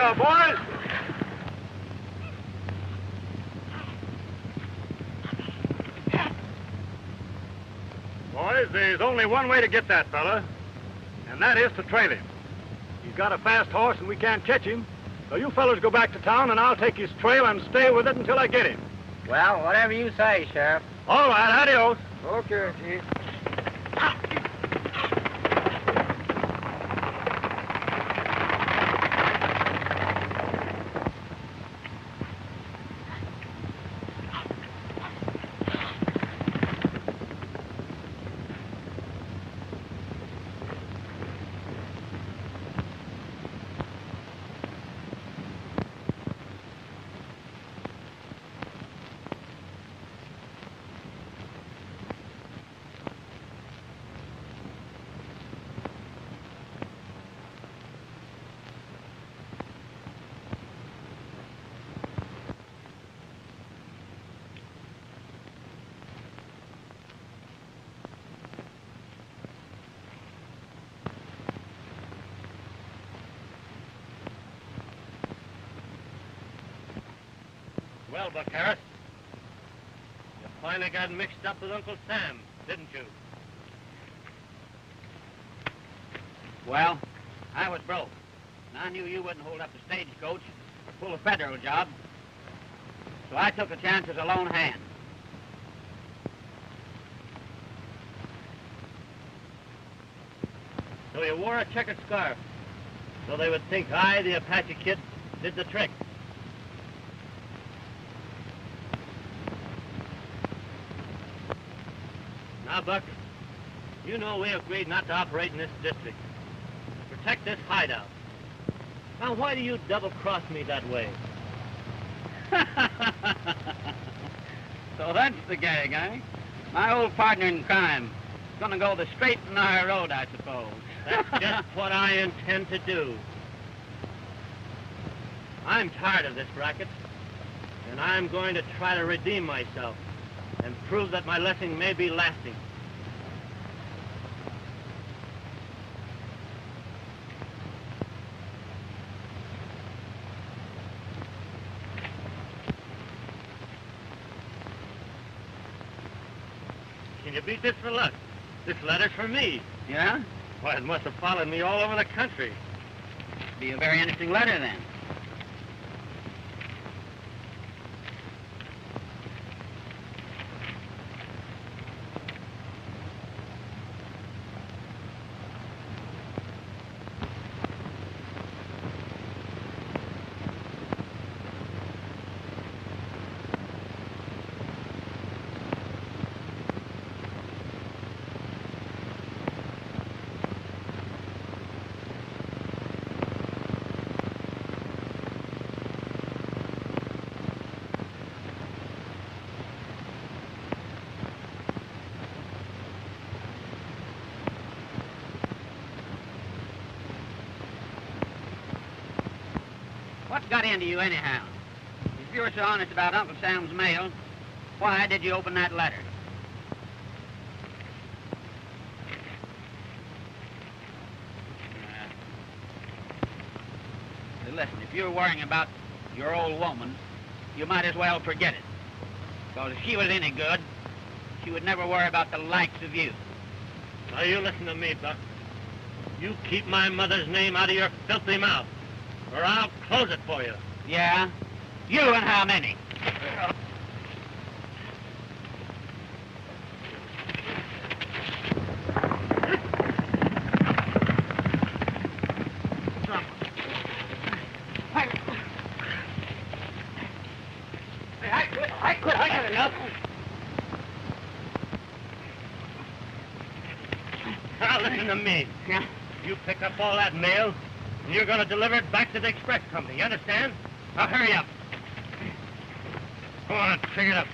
now, boys. Boys, there's only one way to get that fella, and that is to trail him. He's got a fast horse, and we can't catch him. So you fellas go back to town, and I'll take his trail and stay with it until I get him. Well, whatever you say, Sheriff. All right, adios. Okay, Chief. Well, Buck Harris, you finally got mixed up with Uncle Sam, didn't you? Well, I was broke. And I knew you wouldn't hold up the stagecoach or pull a federal job. So I took a chance as a lone hand. So you wore a checkered scarf, so they would think I, the Apache kid, did the trick. Now, Buck, you know we agreed not to operate in this district. Protect this hideout. Now, why do you double-cross me that way? So that's the gag, eh? My old partner in crime. Gonna go the straight and narrow road, I suppose. That's just what I intend to do. I'm tired of this racket, and I'm going to try to redeem myself and prove that my lesson may be lasting. Can you beat this for luck? This letter's for me. Yeah? Why, it must have followed me all over the country. Be a very interesting letter, then. What got into you anyhow? If you were so honest about Uncle Sam's mail, why did you open that letter? Listen, if you're worrying about your old woman, you might as well forget it. Because if she was any good, she would never worry about the likes of you. Now, you listen to me, Buck. You keep my mother's name out of your filthy mouth, or I'll close it for you. Yeah? You and how many? I got enough. Now, listen to me. Yeah? You pick up all that mail, and you're going to deliver it back to the express company. You understand? Now, hurry up. Go on, pick it up.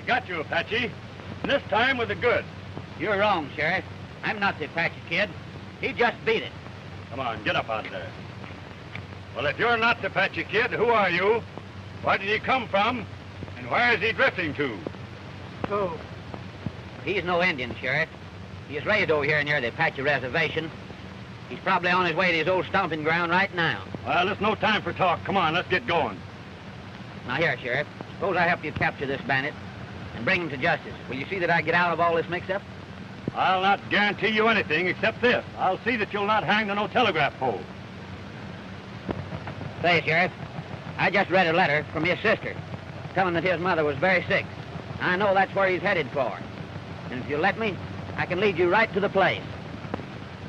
I got you, Apache. And this time with the good. You're wrong, Sheriff. I'm not the Apache kid. He just beat it. Come on, get up out there. Well, if you're not the Apache kid, who are you? Where did he come from? And where is he drifting to? Oh. He's no Indian, Sheriff. He was raised over here near the Apache reservation. He's probably on his way to his old stomping ground right now. Well, there's no time for talk. Come on, let's get going. Now here, Sheriff. Suppose I help you capture this bandit and bring him to justice. Will you see that I get out of all this mix-up? I'll not guarantee you anything except this. I'll see that you'll not hang to no telegraph pole. Say, Sheriff, I just read a letter from his sister telling that his mother was very sick. I know that's where he's headed for. And if you'll let me, I can lead you right to the place.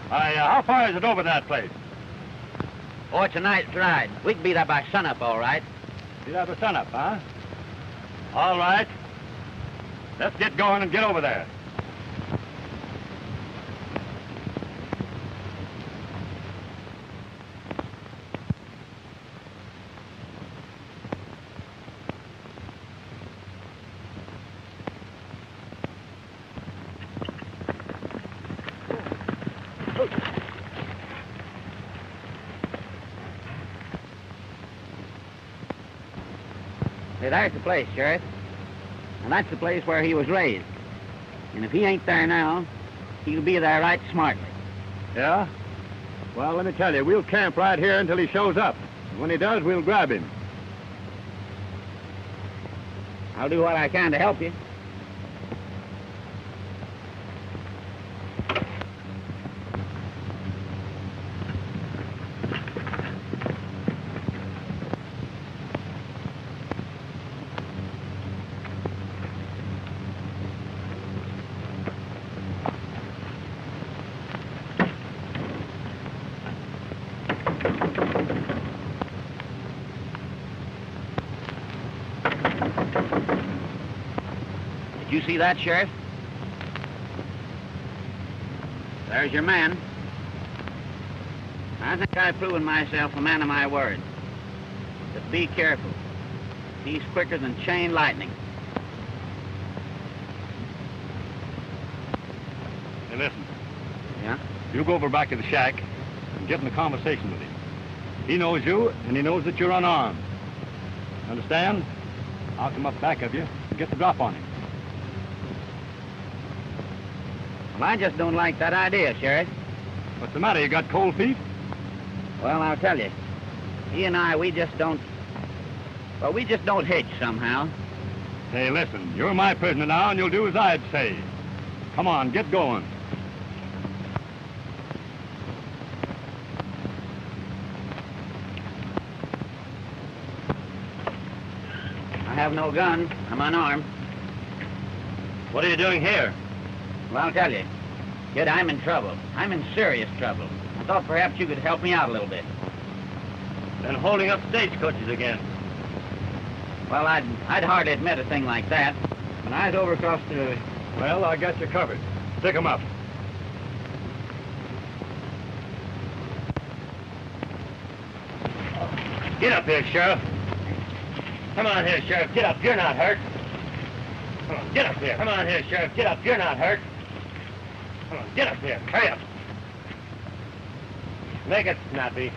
How far is it over that place? Oh, it's a night's ride. We can be there by sunup, all right. Be there by sunup, huh? All right. Let's get going and get over there. Hey, there's the place, Sheriff. And that's the place where he was raised. And if he ain't there now, he'll be there right smartly. Yeah? Well, let me tell you, we'll camp right here until he shows up. And when he does, we'll grab him. I'll do what I can to help you. Did you see that, Sheriff? There's your man. I think I've proven myself a man of my word. But be careful. He's quicker than chain lightning. Hey, listen. Yeah? You go over back to the shack and get in a conversation with him. He knows you, and he knows that you're unarmed. Understand? I'll come up back of you and get the drop on him. Well, I just don't like that idea, Sheriff. What's the matter? You got cold feet? Well, I'll tell you. He and I, we just don't hitch somehow. Hey, listen, you're my prisoner now, and you'll do as I'd say. Come on, get going. I have no gun. I'm unarmed. What are you doing here? Well, I'll tell you. Kid, I'm in trouble. I'm in serious trouble. I thought perhaps you could help me out a little bit. Been holding up stagecoaches again. Well, I'd hardly admit a thing like that. When I was over across the... Well, I got you covered. Stick 'em up. Get up here, Sheriff. Come on here, Sheriff. Get up. You're not hurt. Come on, get up here. Come on here, Sheriff. Get up. You're not hurt. Come on, get up here. Hurry up. Make it snappy.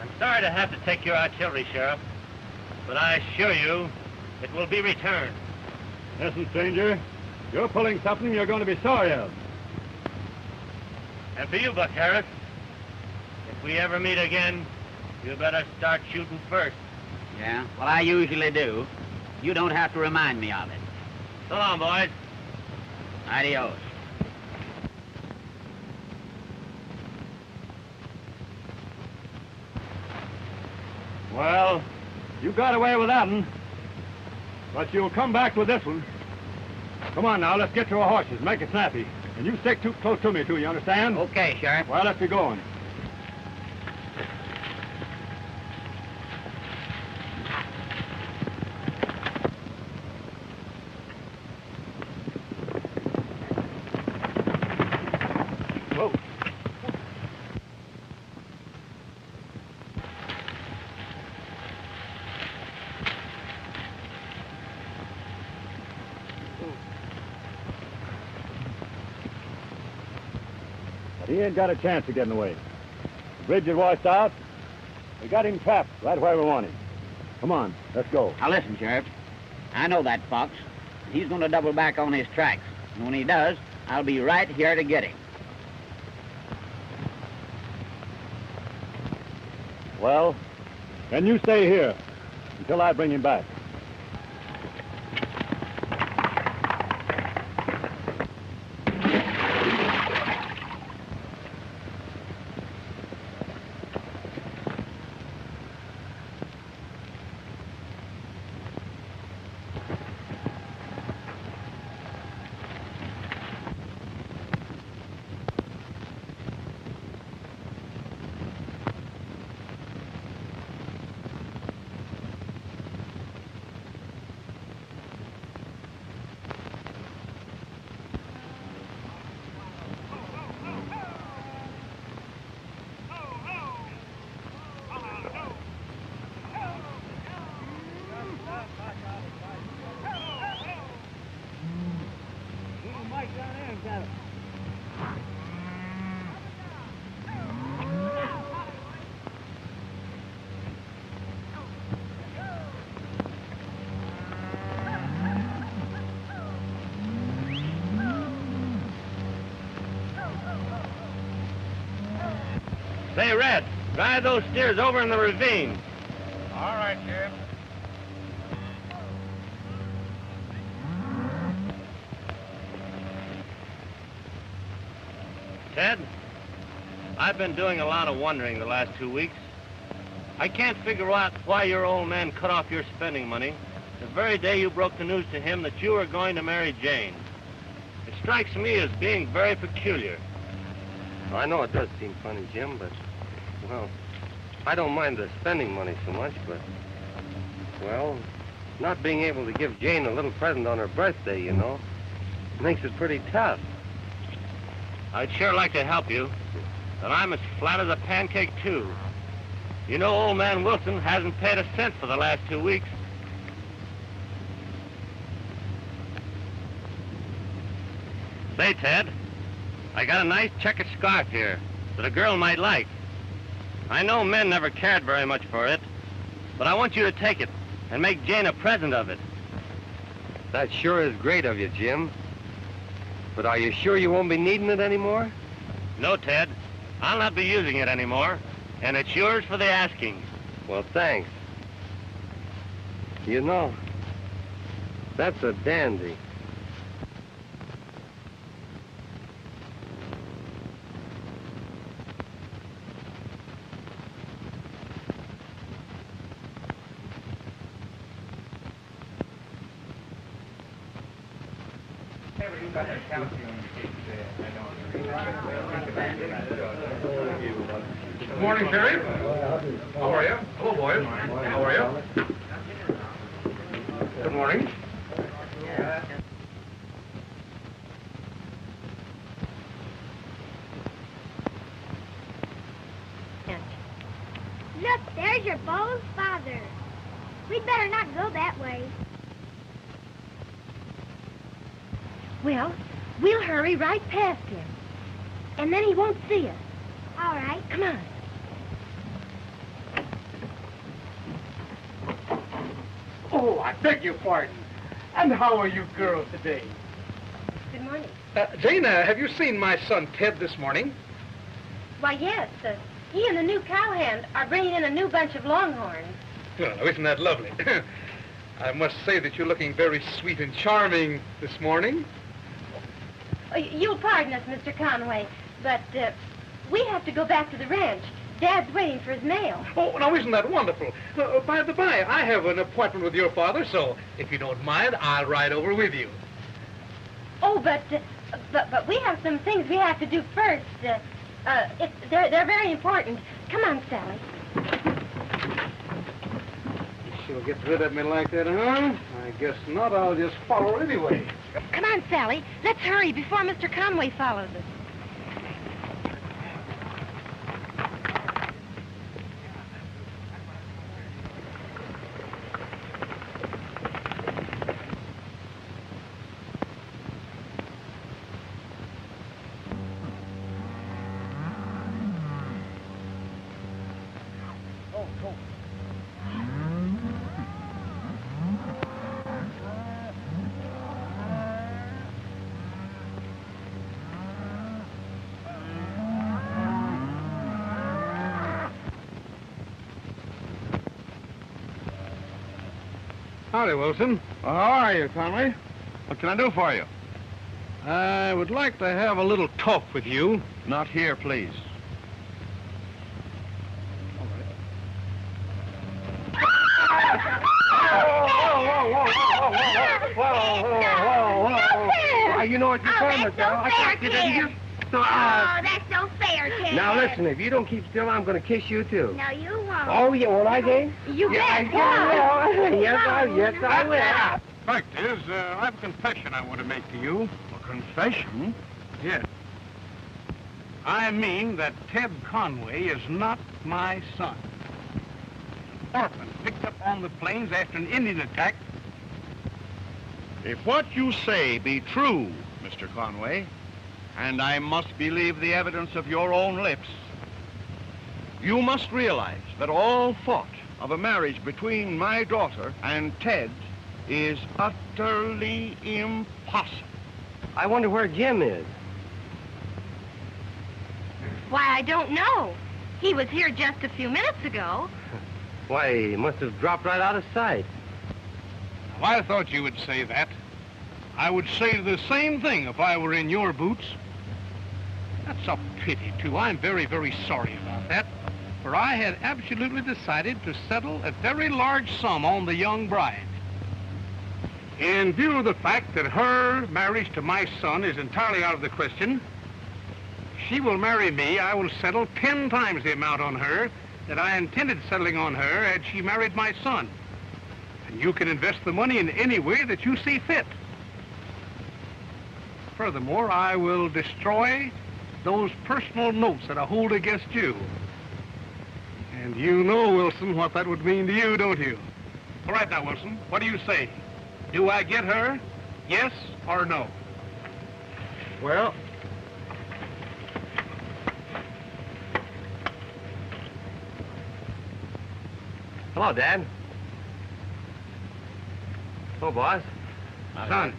I'm sorry to have to take your artillery, Sheriff, but I assure you it will be returned. Listen, stranger, you're pulling something you're going to be sorry of. And for you, Buck Harris, if we ever meet again, you better start shooting first. Yeah? Well, I usually do. You don't have to remind me of it. So long, boys. Adios. Well, you got away with that one. But you'll come back with this one. Come on now, let's get to our horses. Make it snappy. And you stick too close to me, too, you understand? Okay, Sheriff. Well, let's be going. Whoa. But he ain't got a chance of getting away. The bridge is washed out. We got him trapped right where we want him. Come on, let's go. Now listen, Sheriff. I know that fox. He's going to double back on his tracks. And when he does, I'll be right here to get him. Well, then you stay here until I bring him back. Say, Red, drive those steers over in the ravine. All right, Sheriff. Ted, I've been doing a lot of wondering the last 2 weeks. I can't figure out why your old man cut off your spending money the very day you broke the news to him that you were going to marry Jane. It strikes me as being very peculiar. Well, I know it does seem funny, Jim, but, well, I don't mind the spending money so much, but, well, not being able to give Jane a little present on her birthday, you know, makes it pretty tough. I'd sure like to help you, but I'm as flat as a pancake, too. You know, old man Wilson hasn't paid a cent for the last 2 weeks. Say, Ted, I got a nice checkered scarf here that a girl might like. I know men never cared very much for it, but I want you to take it and make Jane a present of it. That sure is great of you, Jim. But are you sure you won't be needing it anymore? No, Ted, I'll not be using it anymore, and it's yours for the asking. Well, thanks. You know, that's a dandy. Good morning, Perrin. How are you? Hello, boys. How are you? Good morning. Look, there's your Bo's father. We'd better not go that way. Well, we'll hurry right past him. And then he won't see us. All right. Come on. Oh, I beg your pardon. And how are you girls today? Good morning. Jane, have you seen my son Ted this morning? Why, yes. He and the new cowhand are bringing in a new bunch of longhorns. Well, now, isn't that lovely? I must say that you're looking very sweet and charming this morning. You'll pardon us, Mr. Conway, but we have to go back to the ranch. Dad's waiting for his mail. Oh, now, isn't that wonderful? By the by, I have an appointment with your father, so if you don't mind, I'll ride over with you. Oh, but we have some things we have to do first. They're very important. Come on, Sally. She'll get rid of me like that, huh? I guess not. I'll just follow her anyway. Come on, Sally. Let's hurry before Mr. Conway follows us. coat. Howdy, Wilson. Well, how are you, Conway? What can I do for you? I would like to have a little talk with you. Not here, please. Whoa. You know what you're saying, that's Marcel. so I fair, can't get it Ted. here. So, Oh, that's so fair, Ted. now listen, if you don't keep still, I'm going to kiss you, too. No, you won't. Oh, yeah, won't I, Jane? You Yeah, bet. I will. Yes, I will. Fact is, I have a confession I want to make to you. A confession? Yes. I mean that Ted Conway is not my son. Orphan, picked up on the plains after an Indian attack. If what you say be true, Mr. Conway, and I must believe the evidence of your own lips, you must realize that all thought of a marriage between my daughter and Ted is utterly impossible. I wonder where Jim is. Why, I don't know. He was here just a few minutes ago. Why, he must have dropped right out of sight. Now, I thought you would say that. I would say the same thing if I were in your boots. That's a pity, too. I'm very, very sorry about that. For I had absolutely decided to settle a very large sum on the young bride. In view of the fact that her marriage to my son is entirely out of the question, she will marry me. I will settle 10 times the amount on her that I intended settling on her had she married my son. And you can invest the money in any way that you see fit. Furthermore, I will destroy those personal notes that I hold against you. And you know, Wilson, what that would mean to you, don't you? All right now, Wilson, what do you say? Do I get her? Yes or no? Well, hello, Dad. Hello, boss. Son,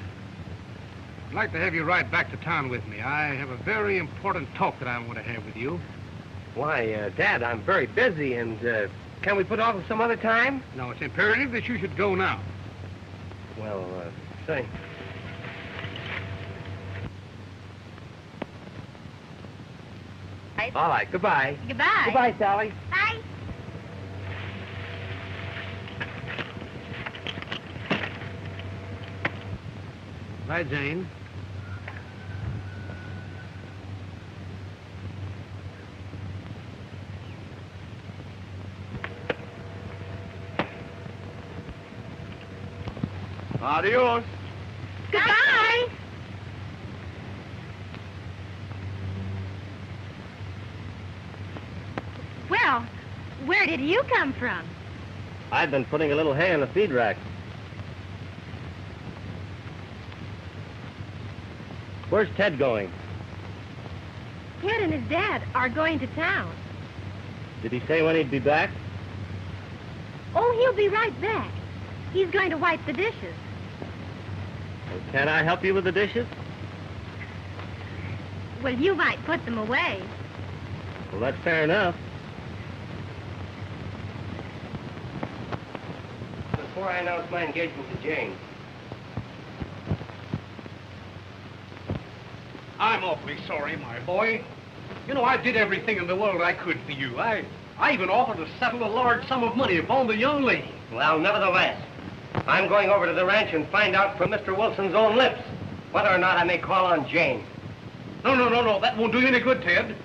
I'd like to have you ride back to town with me. I have a very important talk that I want to have with you. Why, Dad, I'm very busy, and can we put off some other time? No, it's imperative that you should go now. Well, say. All right, goodbye. Goodbye. Goodbye, Sally. Bye. Bye, Jane. Adios. Goodbye. Well, where did you come from? I've been putting a little hay in the feed rack. Where's Ted going? Ted and his dad are going to town. Did he say when he'd be back? Oh, he'll be right back. He's going to wipe the dishes. Well, can I help you with the dishes? Well, you might put them away. Well, that's fair enough. Before I announce my engagement to Jane. I'm awfully sorry, my boy. You know, I did everything in the world I could for you. I even offered to settle a large sum of money upon the young lady. Well, nevertheless, I'm going over to the ranch and find out from Mr. Wilson's own lips whether or not I may call on Jane. No. That won't do you any good, Ted.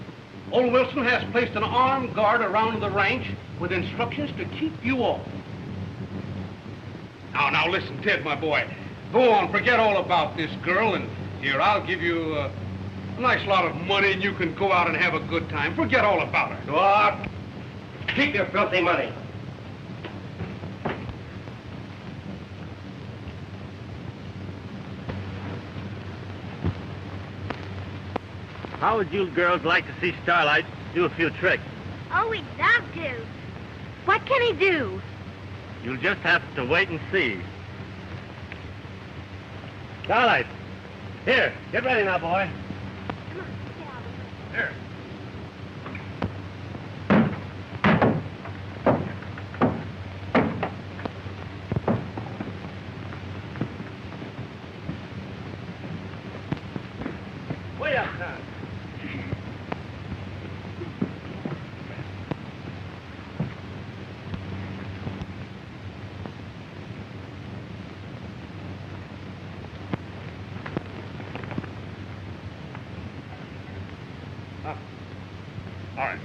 Old Wilson has placed an armed guard around the ranch with instructions to keep you off. Now, listen, Ted, my boy. Go on, forget all about this girl, and here, I'll give you a nice lot of money, and you can go out and have a good time. Forget all about her. Go out. Keep your filthy money. How would you girls like to see Starlight do a few tricks? Oh, we'd love to. What can he do? You'll just have to wait and see. Starlight, here, get ready now, boy. Come on, Sally. Here. Way up now. All right.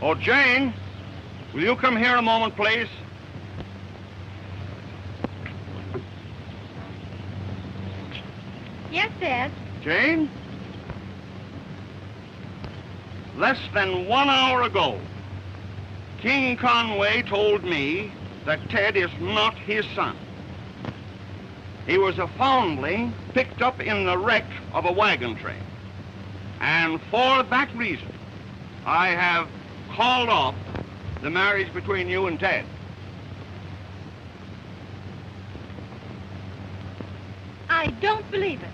Oh, Jane, will you come here a moment, please? Yes, Dad. Jane? Less than 1 hour ago, King Conway told me that Ted is not his son. He was a foundling picked up in the wreck of a wagon train. And for that reason, I have called off the marriage between you and Ted. I don't believe it.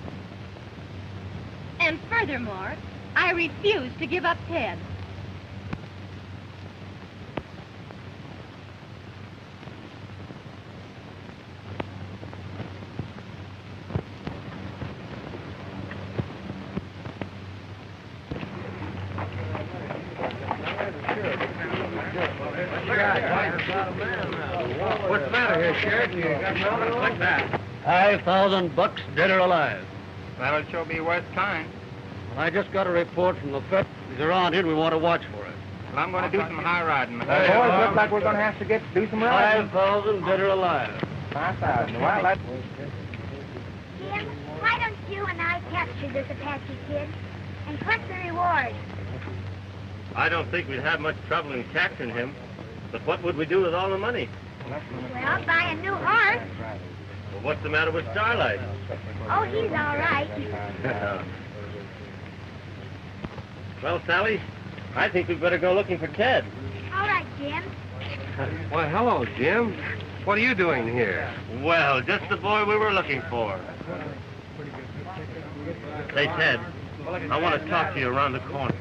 And furthermore, I refuse to give up Ted. What's the matter here, Sheriff? You got nothing like that. $5,000 dead or alive. That'll sure be worth trying. I just got a report from the Fed. He's around here and we want to watch for it. Well, I'm going to do some high riding. Boys, looks like we're going to have to do some 5,000 dead or alive. 5,000. Well, that's... Jim, why don't you and I capture this Apache kid and collect the reward? I don't think we'd have much trouble in capturing him. But what would we do with all the money? Well, buy a new horse. Well, what's the matter with Starlight? Oh, he's all right. Well, Sally, I think we'd better go looking for Ted. All right, Jim. Why, hello, Jim. What are you doing here? Well, just the boy we were looking for. Say, Ted, I want to talk to you around the corner.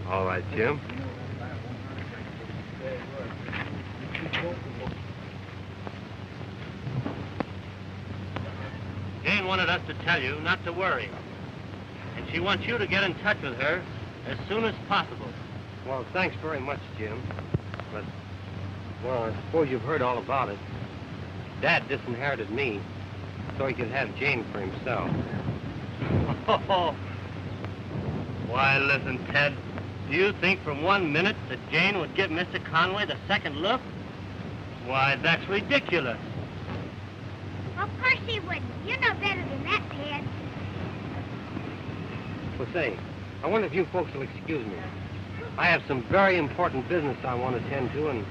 All right, Jim. Jane wanted us to tell you not to worry. And she wants you to get in touch with her as soon as possible. Well, thanks very much, Jim. But, well, I suppose you've heard all about it. Dad disinherited me so he could have Jane for himself. Why, listen, Ted. Do you think for 1 minute that Jane would give Mr. Conway the second look? Why, that's ridiculous. Well, of course he wouldn't. You know better than that, Ted. Well, say, I wonder if you folks will excuse me. I have some very important business I want to attend to, and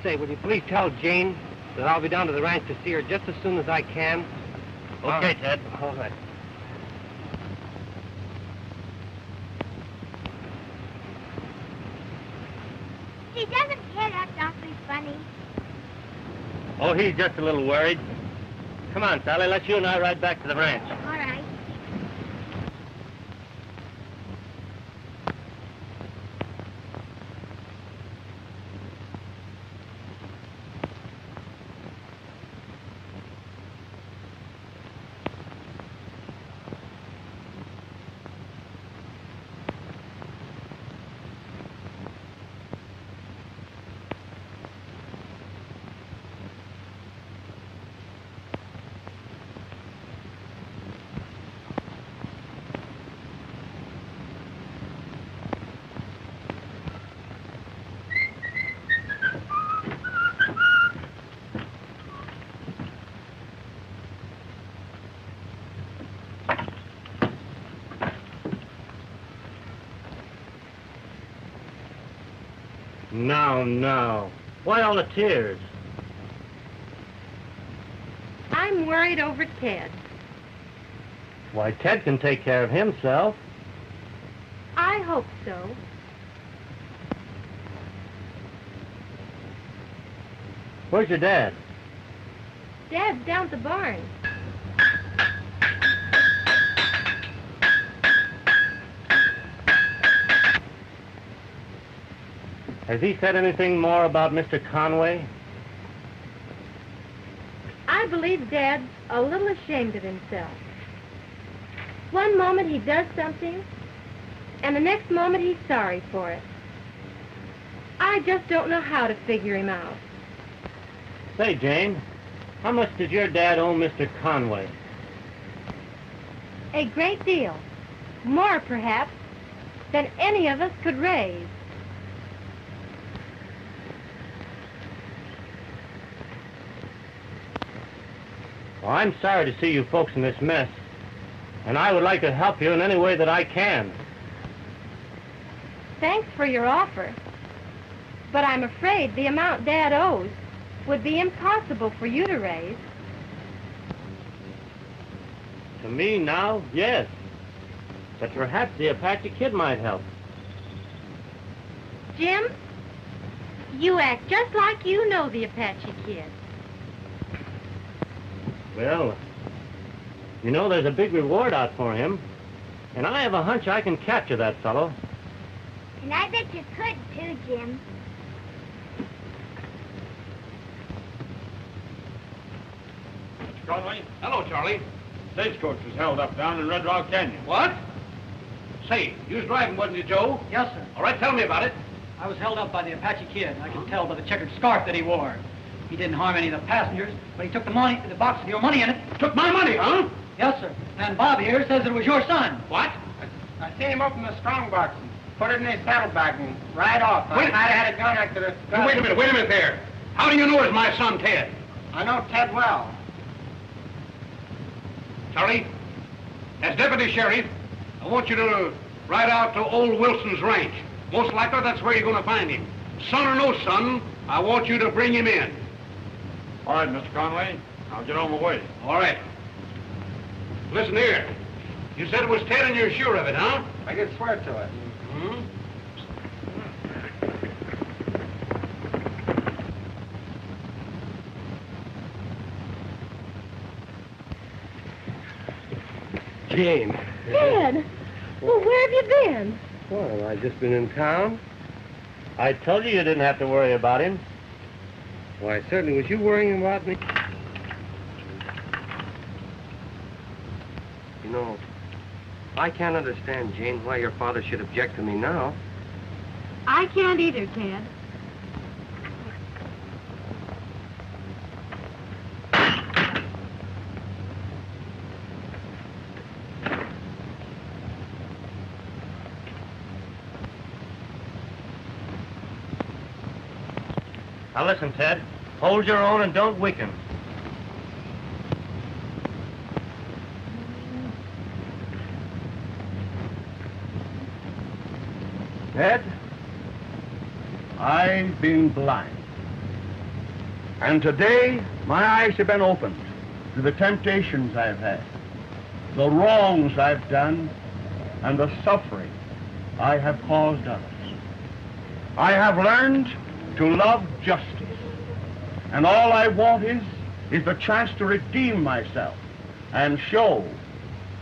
say, would you please tell Jane that I'll be down to the ranch to see her just as soon as I can? Okay, Ted. All right. He doesn't Ted act awfully funny. Oh, he's just a little worried. Come on, Sally, let's you and I ride back to the ranch. All right. No. Why all the tears? I'm worried over Ted. Why, Ted can take care of himself. I hope so. Where's your dad? Dad's down at the barn. Has he said anything more about Mr. Conway? I believe Dad's a little ashamed of himself. One moment he does something, and the next moment he's sorry for it. I just don't know how to figure him out. Say, Jane, how much did your dad owe Mr. Conway? A great deal. More, perhaps, than any of us could raise. Well, I'm sorry to see you folks in this mess, and I would like to help you in any way that I can. Thanks for your offer. But I'm afraid the amount Dad owes would be impossible for you to raise. To me now, yes. But perhaps the Apache kid might help. Jim, you act just like you know the Apache kid. Well, you know there's a big reward out for him, and I have a hunch I can capture that fellow. And I bet you could, too, Jim. Conway? Hello, Charlie. Stagecoach was held up down in Red Rock Canyon. What? Say, you was driving, wasn't you, Joe? Yes, sir. All right, tell me about it. I was held up by the Apache kid. I could tell by the checkered scarf that he wore. He didn't harm any of the passengers, but he took the money, the box with your money in it. Took my money, huh? Yes, sir. And Bob here says it was your son. What? I seen him open the strong box and put it in his saddlebag and ride off. Wait. I might have had a gun, I could have... Now, wait a minute there. How do you know it's my son, Ted? I know Ted well. Charlie, as deputy sheriff, I want you to ride out to old Wilson's ranch. Most likely that's where you're going to find him. Son or no son, I want you to bring him in. All right, Mr. Conway. I'll get on my way. All right. Listen here. You said it was Ted and you're sure of it, huh? I can swear to it. Hmm? Jane. Dad! Well, where have you been? Well, I just been in town. I told you you didn't have to worry about him. Why, certainly. Was you worrying about me? You know, I can't understand, Jane, why your father should object to me now. I can't either, Ted. Now listen, Ted. Hold your own and don't weaken. Ted, I've been blind. And today, my eyes have been opened to the temptations I've had, the wrongs I've done, and the suffering I have caused others. I have learned to love justice. And all I want is the chance to redeem myself and show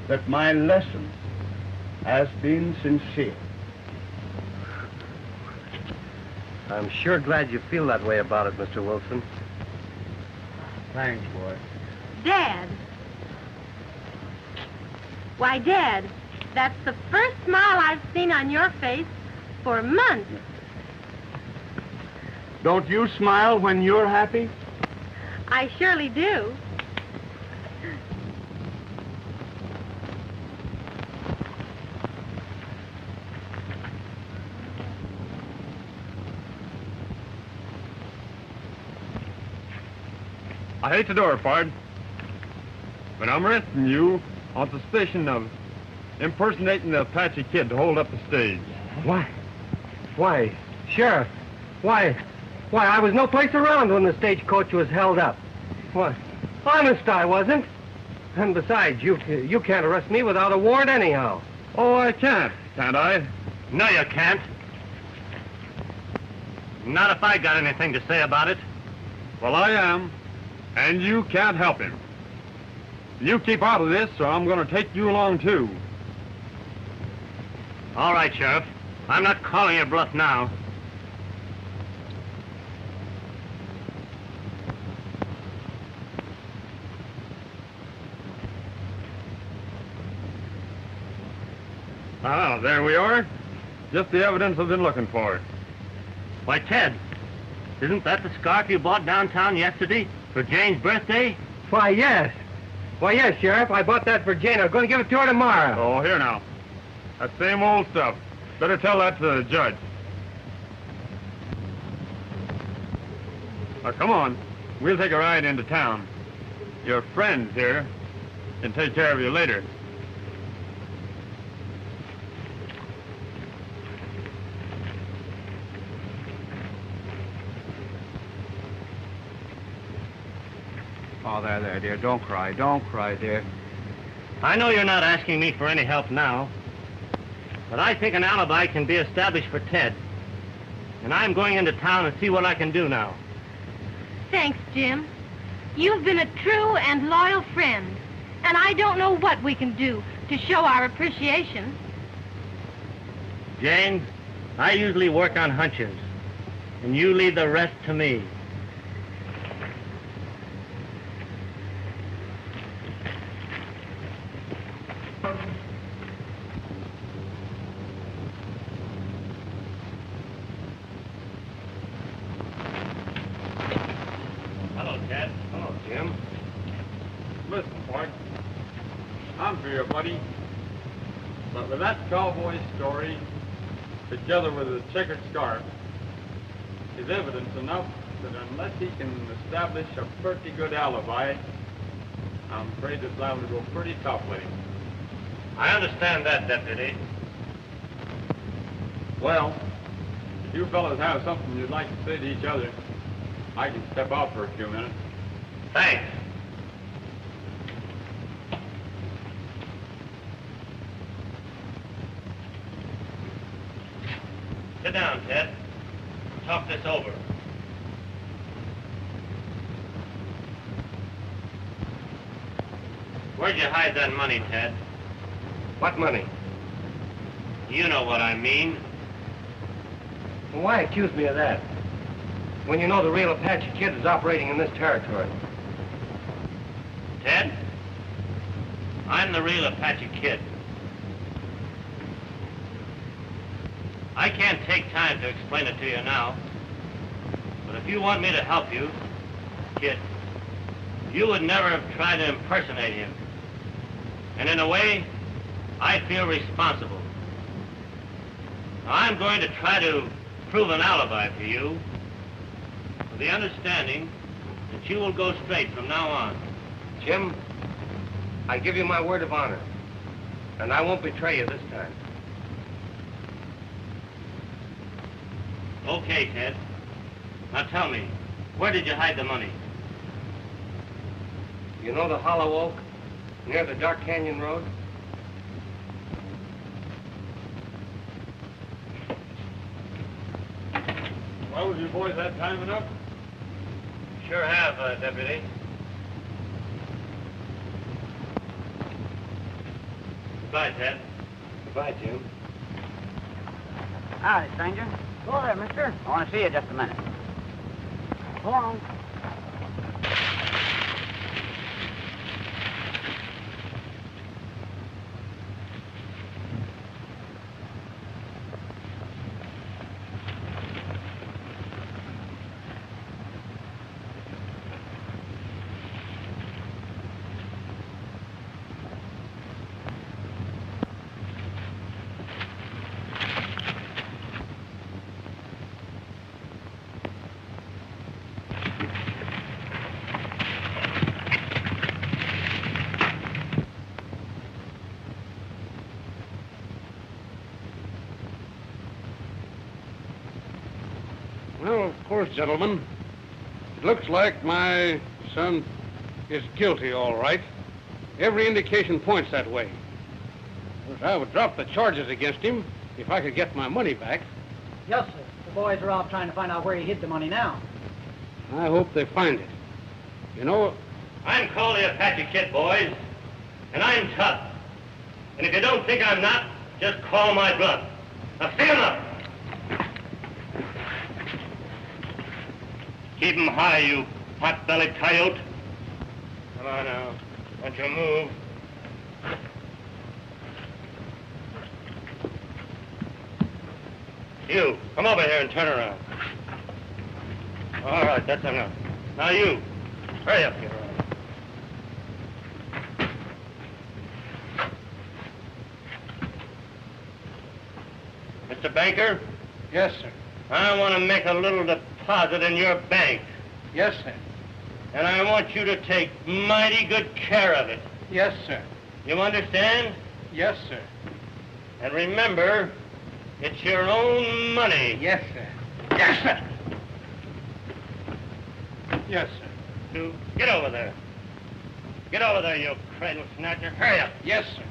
that my lesson has been sincere. I'm sure glad you feel that way about it, Mr. Wilson. Thanks, boy. Dad! Why, Dad, that's the first smile I've seen on your face for months. Don't you smile when you're happy? I surely do. I hate to do it, Pard, but I'm arresting you on suspicion of impersonating the Apache kid to hold up the stage. Why? Why, Sheriff, why, I was no place around when the stagecoach was held up. Why, honest I wasn't. And besides, you can't arrest me without a warrant anyhow. Oh, I can't I? No, you can't. Not if I got anything to say about it. Well, I am, and you can't help him. You keep out of this, or I'm going to take you along, too. All right, Sheriff. I'm not calling your bluff now. Ah, there we are. Just the evidence I've been looking for. Why, Ted, isn't that the scarf you bought downtown yesterday for Jane's birthday? Why, yes. Why, yes, Sheriff. I bought that for Jane. I'm going to give it to her tomorrow. Oh, here now. That same old stuff. Better tell that to the judge. Now, come on. We'll take a ride into town. Your friends here can take care of you later. Oh, there, dear. Don't cry, dear. I know you're not asking me for any help now, but I think an alibi can be established for Ted. And I'm going into town and see what I can do now. Thanks, Jim. You've been a true and loyal friend, and I don't know what we can do to show our appreciation. Jane, I usually work on hunches, and you leave the rest to me. Hello, Ted. Hello, Jim. Listen, Point. I'm for you, buddy. But with that cowboy story, together with the checkered scarf, is evidence enough that unless he can establish a pretty good alibi, I'm afraid this lad will go pretty tough with him. I understand that, Deputy. Well, if you fellas have something you'd like to say to each other, I can step out for a few minutes. Thanks. Sit down, Ted. Talk this over. Where'd you hide that money, Ted? What money? You know what I mean. Well, why accuse me of that? When you know the real Apache Kid is operating in this territory. Ted, I'm the real Apache Kid. I can't take time to explain it to you now, but if you want me to help you, Kid, you would never have tried to impersonate him. And in a way, I feel responsible. Now, I'm going to try to prove an alibi for you, with the understanding that you will go straight from now on. Jim, I give you my word of honor, and I won't betray you this time. Okay, Ted. Now tell me, where did you hide the money? You know the Hollow Oak near the Dark Canyon Road? Well, you boys had time enough? Sure have, Deputy. Goodbye, Ted. Goodbye, Jim. Howdy, stranger. Hello there, mister. I want to see you just a minute. Go on. Well, of course, gentlemen, it looks like my son is guilty, all right. Every indication points that way. Of course, I would drop the charges against him if I could get my money back. Yes, sir. The boys are out trying to find out where he hid the money now. I hope they find it. You know, I'm called the Apache Kid, boys, and I'm tough. And if you don't think I'm not, just call my bluff. Now, stick 'em up. Keep 'em high, you pot-bellied coyote. Come on now. Don't you move. You, come over here and turn around. All right, that's enough. Now you, hurry up here. Mr. Banker? yes, sir. I want to make a little deposit in your bank, Yes, sir. and I want you to take mighty good care of it. Yes, sir. You understand? Yes, sir. And remember, it's your own money. Yes, sir. Yes, sir. Yes, sir. You get over there. Get over there, you cradle snatcher. Hurry up. Yes, sir.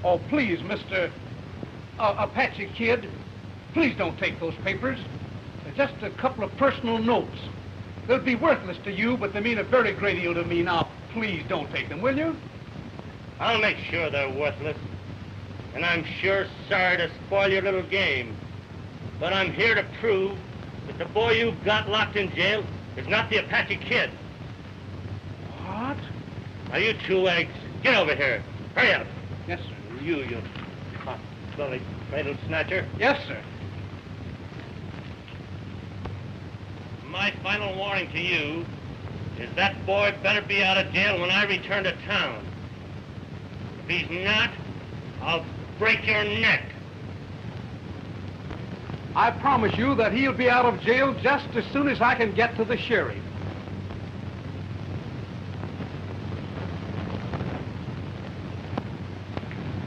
Oh, please, Mr. Apache Kid, please don't take those papers. They're just a couple of personal notes. They'll be worthless to you, but they mean a very great deal to me. Now, please don't take them, will you? I'll make sure they're worthless. And I'm sure sorry to spoil your little game. But I'm here to prove that the boy you got locked in jail is not the Apache Kid. What? Now, you two eggs, get over here. Hurry up. Yes, sir. You pot-bellied cradle snatcher. Yes, sir. My final warning to you is that boy better be out of jail when I return to town. If he's not, I'll break your neck. I promise you that he'll be out of jail just as soon as I can get to the sheriff.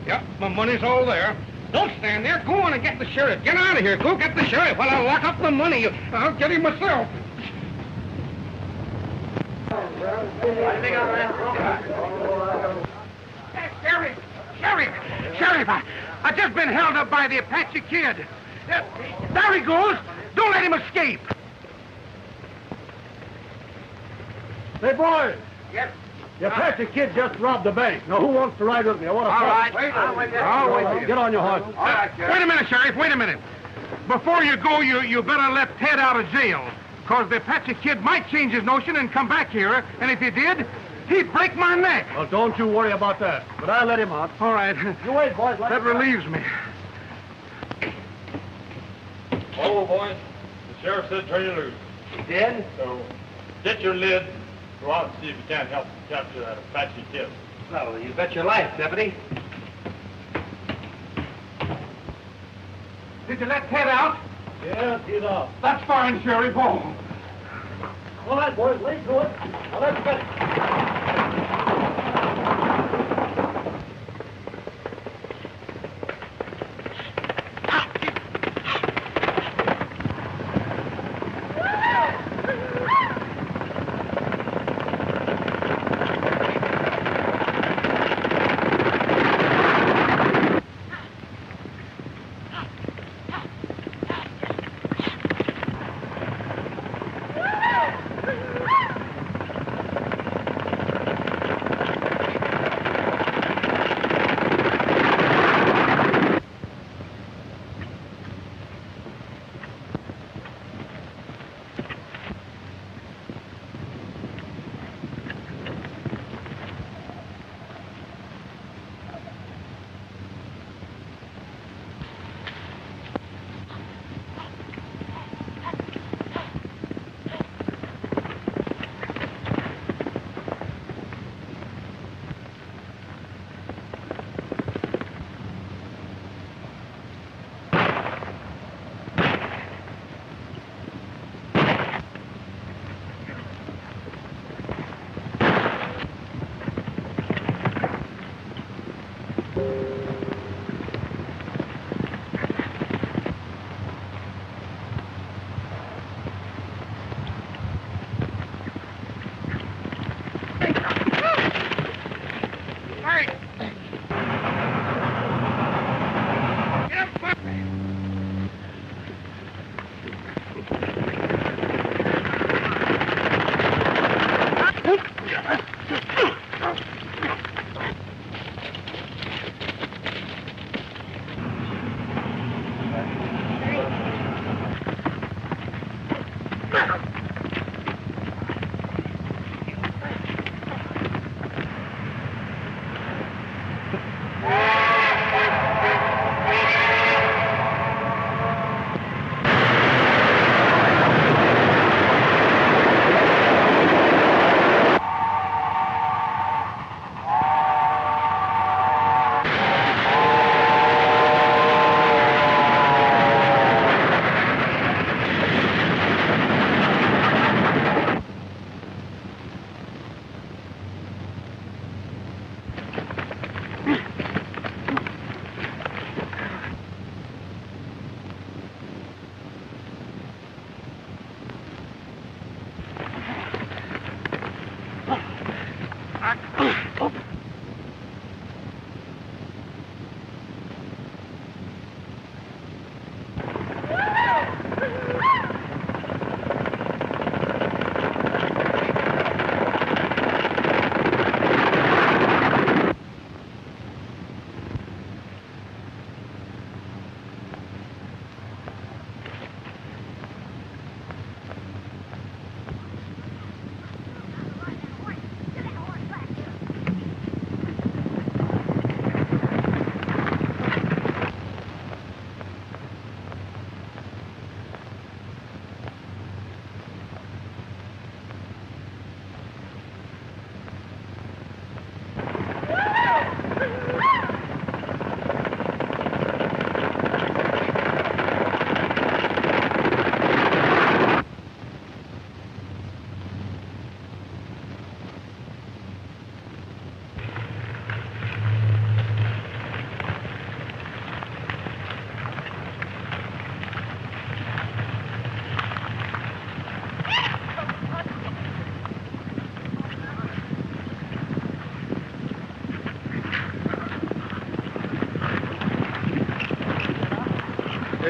Yep, my money's all there. Don't stand there. Go on and get the sheriff. Get out of here. Go get the sheriff while I lock up the money. I'll get him myself. Hey, Sheriff! Sheriff! Sheriff! I've just been held up by the Apache Kid. There he goes. Don't let him escape. Hey, boys. Yes. The Apache Kid just robbed the bank. Now, who wants to ride with me? I want to All right. I'll wait. get on your horse. All right, wait a minute, Sheriff. Wait a minute. Before you go, you better let Ted out of jail. Because the Apache Kid might change his notion and come back here. And if he did, he'd break my neck. Well, don't you worry about that. But I'll let him out. All right. You wait, boys. That relieves me. Oh, boys, the sheriff said turn you loose. He did? So get your lid, go out and see if you can't help capture that Apache Kid. Well, you bet your life, Deputy. Did you let Ted out? Yeah, he's out. That's fine, Sheriff. Oh. All right, boys, lay to it. Now, let's get it.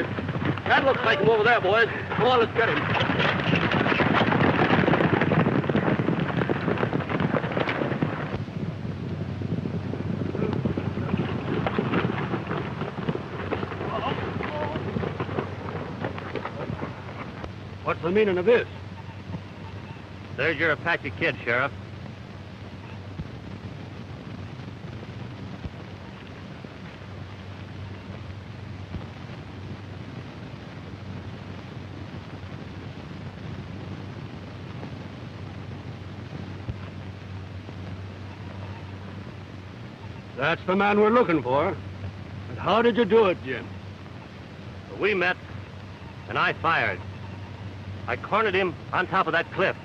started. That looks like him over there, boys. Come on, let's get him. What's the meaning of this? There's your Apache kid, Sheriff. That's the man we're looking for. But how did you do it, Jim? We met, and I fired. I cornered him on top of that cliff.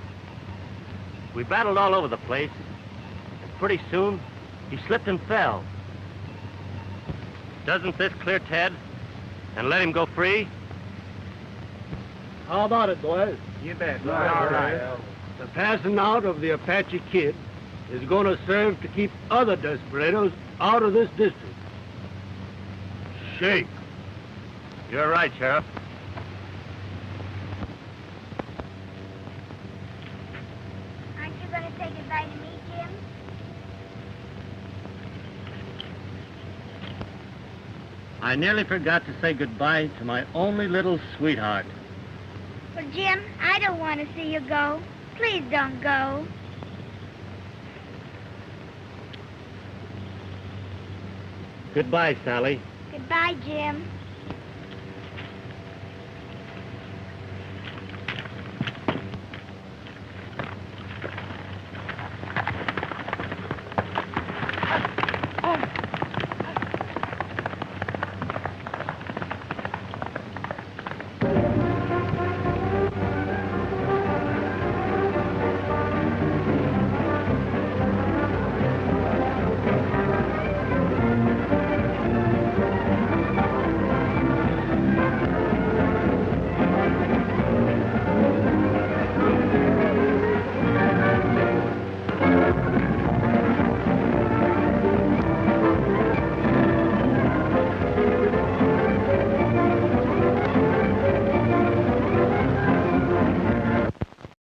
We battled all over the place, and pretty soon, he slipped and fell. Doesn't this clear Ted and let him go free? How about it, boys? You bet. All right. The passing out of the Apache kid is going to serve to keep other desperados out of this district. Shake. You're right, Sheriff. Aren't you going to say goodbye to me, Jim? I nearly forgot to say goodbye to my only little sweetheart. Well, Jim, I don't want to see you go. Please don't go. Goodbye, Sally. Goodbye, Jim.